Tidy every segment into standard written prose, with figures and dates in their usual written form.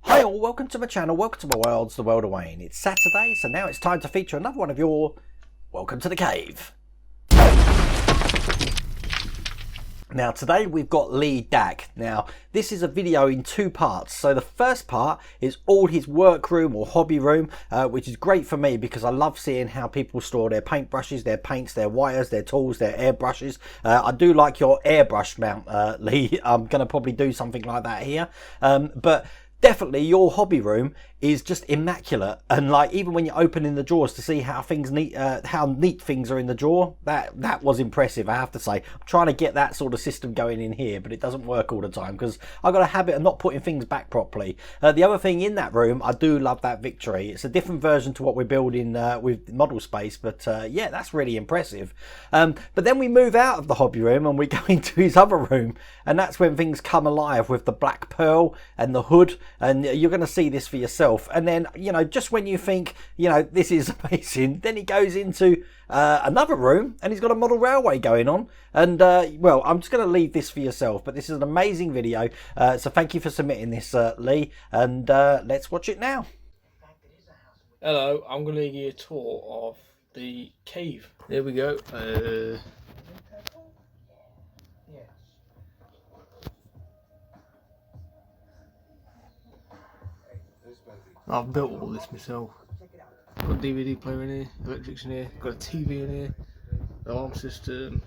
Hi all, welcome to my channel, welcome to my world, the world of Wayne. It's Saturday, so now it's time to feature another one of your Welcome to the Cave. Now today we've got Dack. Now this is a video in two parts. So the first part is all his workroom or hobby room, which is great for me because I love seeing how people store their paintbrushes, their paints, their wires, their tools, their airbrushes. I do like your airbrush mount, Lee. I'm going to probably do something like that here. But definitely your hobby room is just immaculate, and like even when you're opening the drawers to see how neat things are in the drawer, that was impressive, I have to say. I'm trying to get that sort of system going in here, but it doesn't work all the time because I've got a habit of not putting things back properly. The other thing in that room, I do love that Victory. It's a different version to what we're building with model space, but yeah, that's really impressive. But then we move out of the hobby room and we go into his other room, and that's when things come alive with the black pearl and the hood, and you're going to see this for yourself. And then, you know, just when you think, you know, this is amazing, then he goes into another room and he's got a model railway going on. And well, I'm just going to leave this for yourself, but this is an amazing video, so thank you for submitting this, Lee, and let's watch it now. Hello, I'm going to give you a tour of the cave. There we go. I've built all this myself. Got a DVD player in here, electrics in here, got a TV in here, alarm system.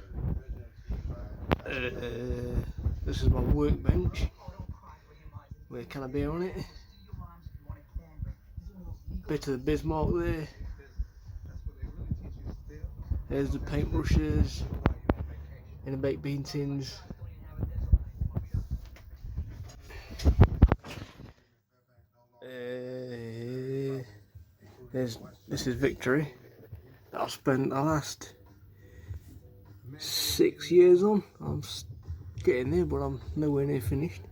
This is my workbench with a can of beer on it. Bit of the Bismarck there. There's the paintbrushes in the baked bean tins. This is Victory that I've spent the last 6 years on. I'm getting there, but I'm nowhere near finished.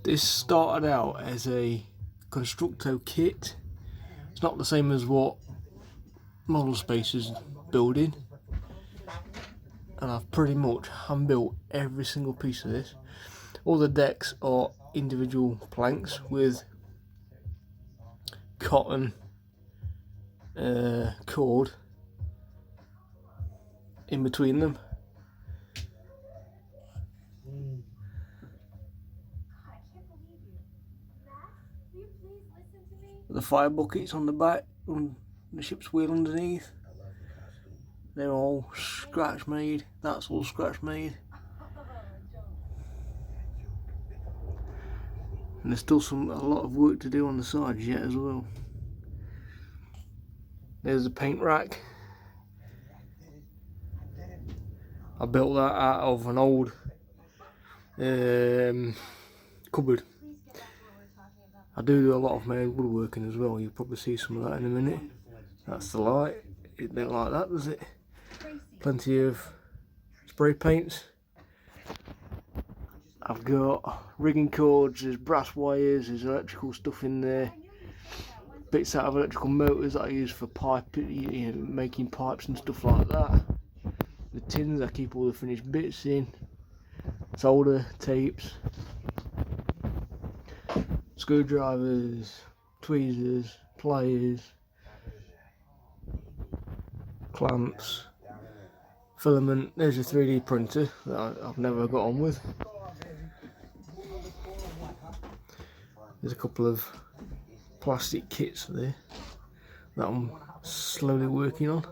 This started out as a Constructo kit. It's not the same as what Model Space is building, and I've pretty much hand-built every single piece of this. All the decks are individual planks with cotton cord in between them. The fire buckets on the back, on the ship's wheel underneath, they're all scratch made. That's all scratch made. And there's still a lot of work to do on the sides yet as well. There's the paint rack. I built that out of an old cupboard. I do a lot of my own woodworking as well. You'll probably see some of that in a minute. That's the light. It don't like that, does it? Plenty of spray paints. I've got rigging cords, there's brass wires, there's electrical stuff in there. Bits out of electrical motors that I use for making pipes and stuff like that. The tins I keep all the finished bits in. Solder, tapes, screwdrivers, tweezers, pliers, clamps, filament. There's a 3D printer that I've never got on with. There's a couple of plastic kits there that I'm slowly working on.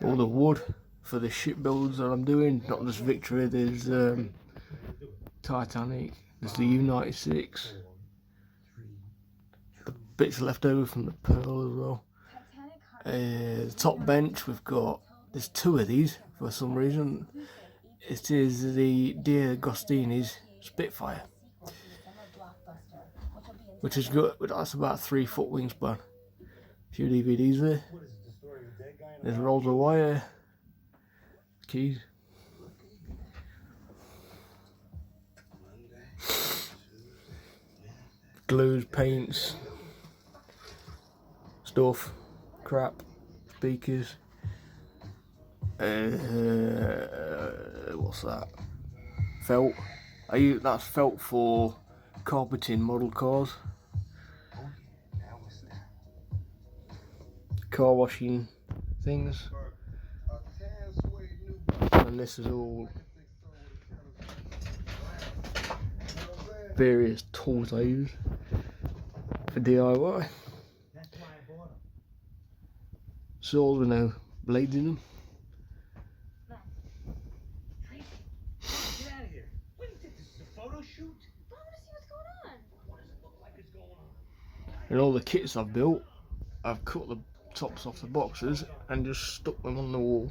All the wood for the ship builds that I'm doing, not just Victory, there's Titanic, there's the U-96, the bits left over from the Pearl as well. The top bench, there's two of these for some reason. It is the Dear Gostini's Spitfire, which is good. That's about 3 foot wingspan. A few DVDs there. There's rolls of wire, keys. Glues, paints, stuff, crap, speakers. What's that? Felt. That's felt for carpeting model cars. Car washing things. And this is all various tools I use for DIY. Saws with no blades in them. And all the kits I've built, I've cut the tops off the boxes and just stuck them on the wall.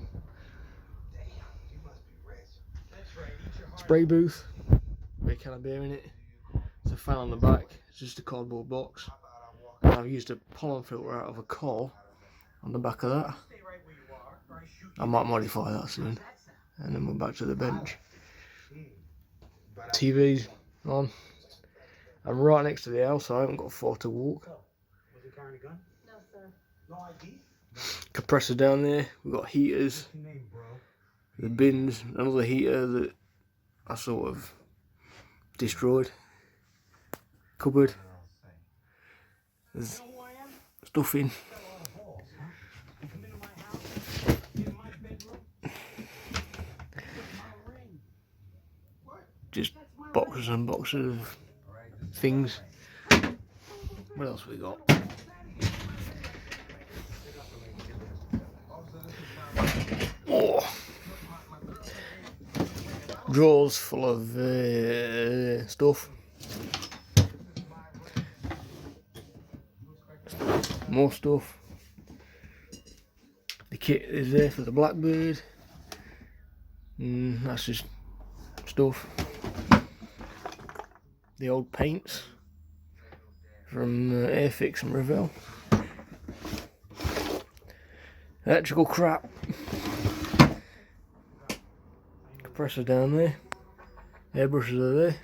Spray booth, with a can of beer in it. It's a fan on the back, it's just a cardboard box. And I've used a pollen filter out of a car on the back of that. I might modify that soon. And then we're back to the bench. TV's on. I'm right next to the house, so I haven't got far to walk. Compressor down there, we've got heaters, the bins, another heater that I sort of destroyed. Cupboard, there's stuff in. Just boxes and boxes of things. What else we got? Oh, drawers full of stuff. More stuff. The kit is there for the Blackbird. That's just stuff. The old paints from Airfix and Revell. Electrical crap. Compressor down there. Airbrushes are there.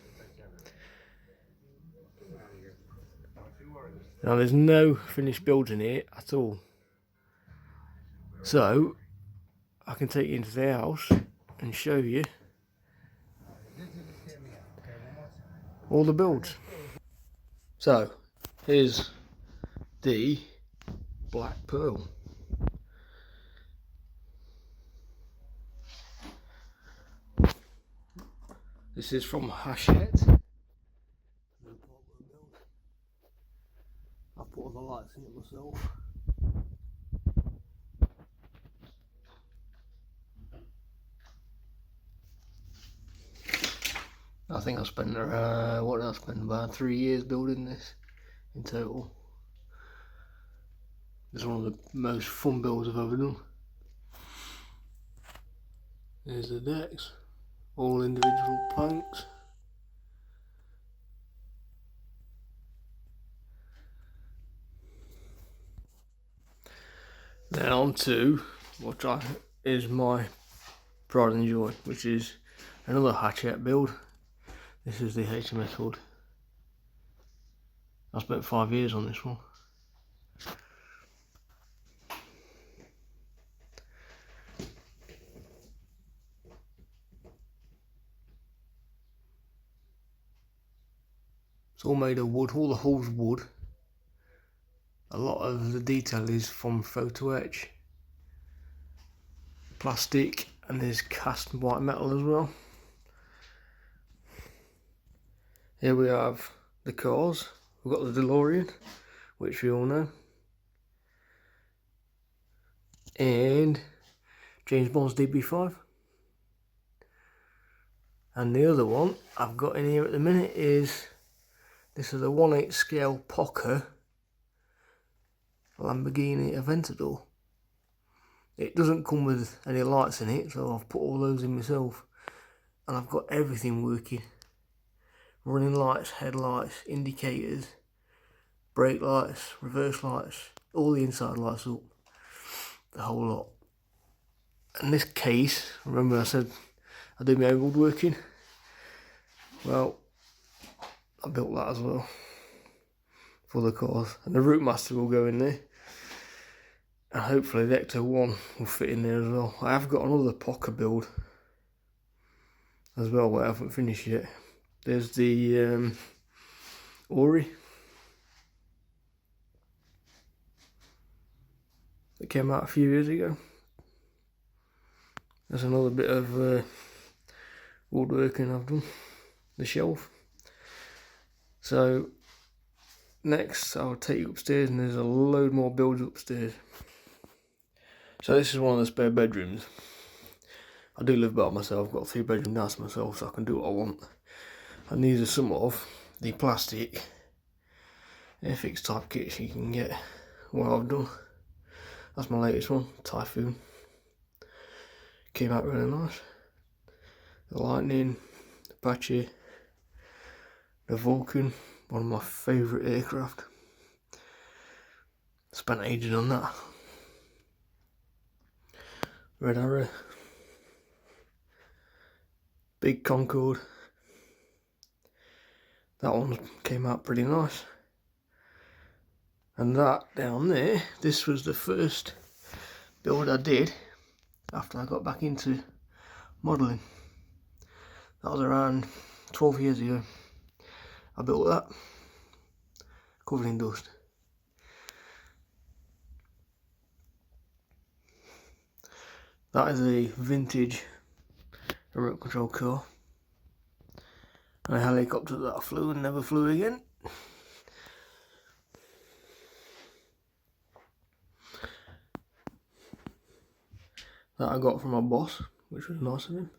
Now there's no finished builds in here at all. So I can take you into the house and show you all the builds. So here's the Black Pearl. This is from Hachette. I put all the lights in it myself. I think I spent what did I spend, about 3 years building this in total. It's one of the most fun builds I've ever done. There's the decks, all individual planks. Then on to what is my pride and joy, which is another Hachette build. This is the HMS hood. I spent 5 years on this one. It's all made of wood, all the hulls wood. A lot of the detail is from photo etch, plastic, and there's cast white metal as well. Here we have the cars. We've got the DeLorean, which we all know, and James Bond's DB5. And the other one I've got in here at the minute is, this is a 1/8 scale Pocker Lamborghini Aventador. It doesn't come with any lights in it, so I've put all those in myself, and I've got everything working. Running lights, headlights, indicators, brake lights, reverse lights, all the inside lights up, the whole lot. And this case, remember I said I do my own woodworking? Well, I built that as well for the cars, and the Route Master will go in there. And hopefully the Ecto 1 will fit in there as well. I have got another Pocker build as well, but I haven't finished yet. There's the Ori that came out a few years ago. There's another bit of woodworking I've done, the shelf. So next I'll take you upstairs, and there's a load more builds upstairs. So this is one of the spare bedrooms. I do live by myself, I've got a 3-bedroom house myself, so I can do what I want. And these are some of the plastic Airfix type kits you can get. What I've done, that's my latest one, Typhoon. Came out really nice. The Lightning, the Apache, the Vulcan, one of my favourite aircraft. Spent ages on that. Red Arrow, Big Concorde. That one came out pretty nice. And that down there, this was the first build I did after I got back into modelling. That was around 12 years ago. I built that, covered in dust. That is a vintage remote control car. And a helicopter that flew and never flew again. That I got from my boss, which was nice of him.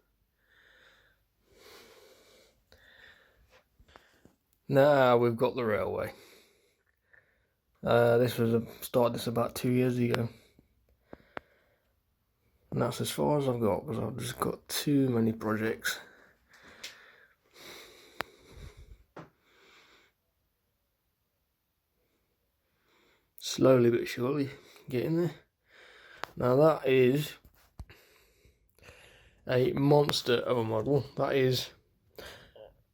Now we've got the railway. Started this about 2 years ago. And that's as far as I've got, because I've just got too many projects. Slowly but surely getting there. Now that is a monster of a model. That is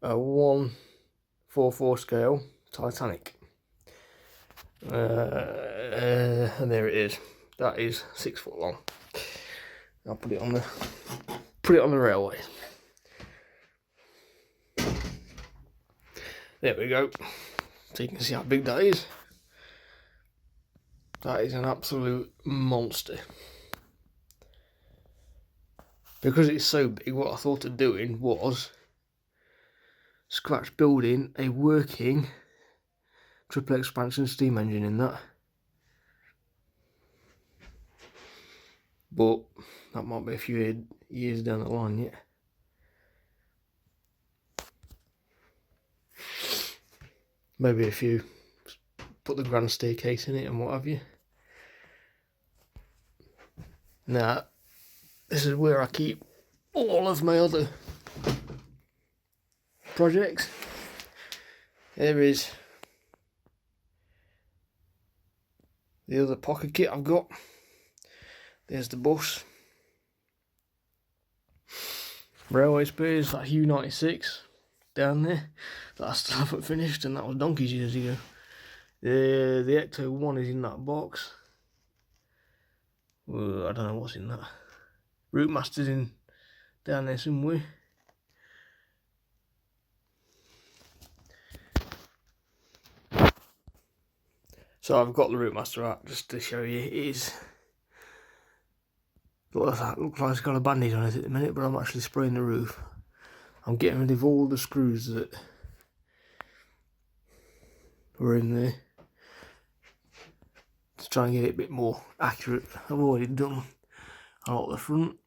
a 1/44 scale Titanic. And there it is. That is 6 foot long. I'll put it on the railway. There we go. So you can see how big that is. That is an absolute monster. Because it's so big, what I thought of doing was scratch building a working triple expansion steam engine in that. But that might be a few years down the line yet. Maybe a few. Put the grand staircase in it and what have you. Now, this is where I keep all of my other projects. There is the other pocket kit I've got. There's the bus. Railway spares, that U96 down there that I still haven't finished, and that was donkeys years ago. The Ecto 1 is in that box. I don't know what's in that. Route Master's in down there somewhere. So I've got the Route Master out just to show you. It is. Looks like it's got a bandage on it at the minute, but I'm actually spraying the roof. I'm getting rid of all the screws that were in there to try and get it a bit more accurate. I've already done a lot at the front.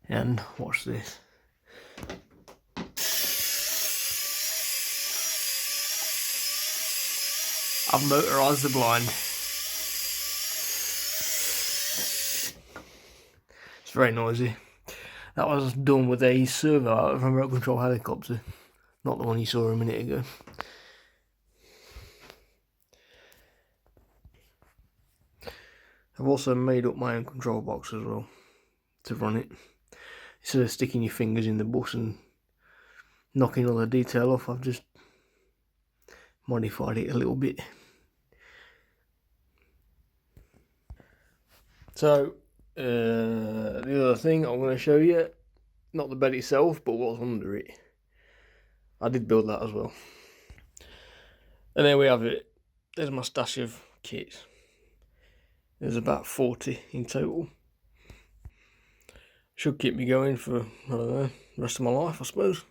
And watch this. I've motorised the blind. It's very noisy. That was done with a servo out of a remote control helicopter, not the one you saw a minute ago. I've also made up my own control box as well to run it. Instead of sticking your fingers in the bus and knocking all the detail off, I've just modified it a little bit So the other thing I'm going to show you, not the bed itself, but what's under it. I did build that as well. And there we have it. There's my stash of kits. There's about 40 in total. Should keep me going for, I don't know, the rest of my life, I suppose.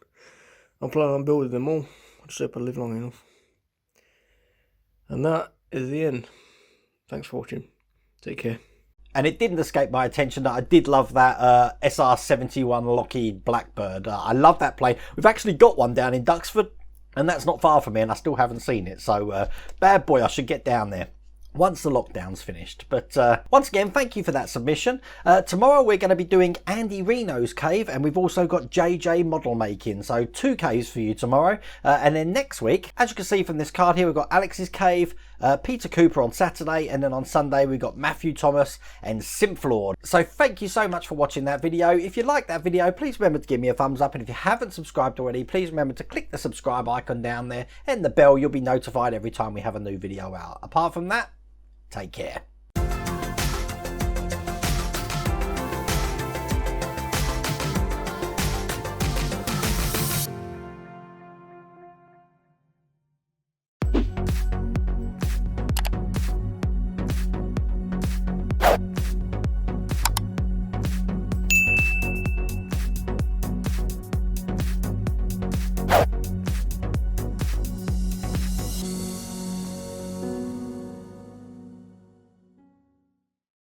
I'm planning on building them all. I just hope I live long enough. And that is the end. Thanks for watching. Take care. And it didn't escape my attention that I did love that SR-71 Lockheed Blackbird. I love that plane. We've actually got one down in Duxford, and that's not far from me, and I still haven't seen it. So, bad boy, I should get down there once the lockdown's finished. But once again, thank you for that submission. Tomorrow we're going to be doing Andy Reno's cave, and we've also got JJ model making. So 2 caves for you tomorrow. And then next week, as you can see from this card here, we've got Alex's cave, Peter Cooper on Saturday, and then on Sunday we've got Matthew Thomas and Symphilord. So thank you so much for watching that video. If you like that video, please remember to give me a thumbs up, and if you haven't subscribed already, please remember to click the subscribe icon down there and the bell. You'll be notified every time we have a new video out. Apart from that, take care.